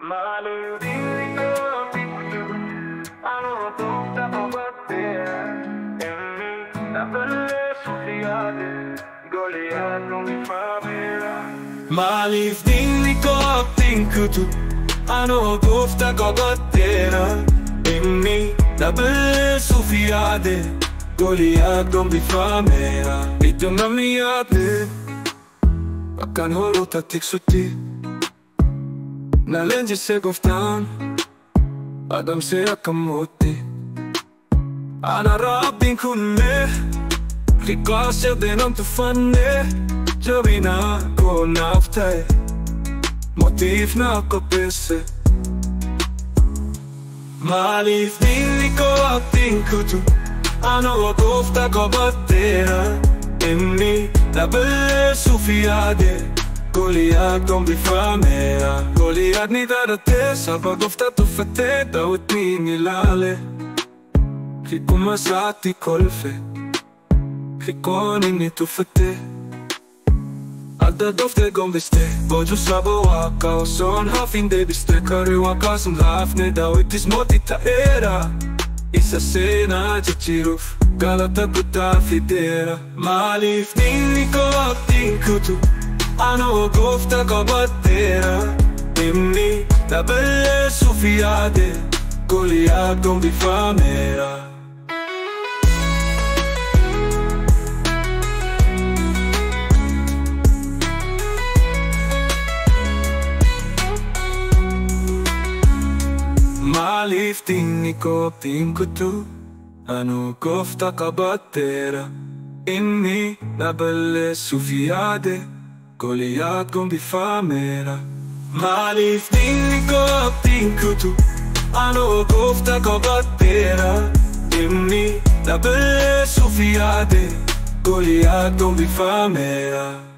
Maludingo pintu, anu tutta combattere, e la belle soffiate, Goliath non mi fa vera. Maludingo pintu, anu tutta combattere, e la belle soffiate, Goliath non mi fa vera. Ito na miyate, akan holot at tiksuti. Nalenji se goftan Adam se akamuti Ana rabbin kunne Rikasja denom tufanne Jabina ko naftai Motiv na kopese Malif dinni ko atin kutu Ano gofta ko battera Inni la belle sufiade Goliath don't be famera Goliath ni darate Salva gofta tufate Dawit ni nilale Hikumasati kolfe Hikoning ni tufate Adda dofte gombiste Bojo sabo waka Oson hafin de biste Kari waka som hafne Dawit is motita era Isa sena chichiruf Galata puta fidera Malif ninni ko akting kutu Ano gofta ka battera Dimni la belle sufiade Goliath don't be famera Malifting ni ko kutu Ano gofta ka battera Inni la belle sufiade Goliath gon bi famera Malif dinni ko akting kutu Ano gofta ko battera Dimni la belle sufiade Goliath gon bi famera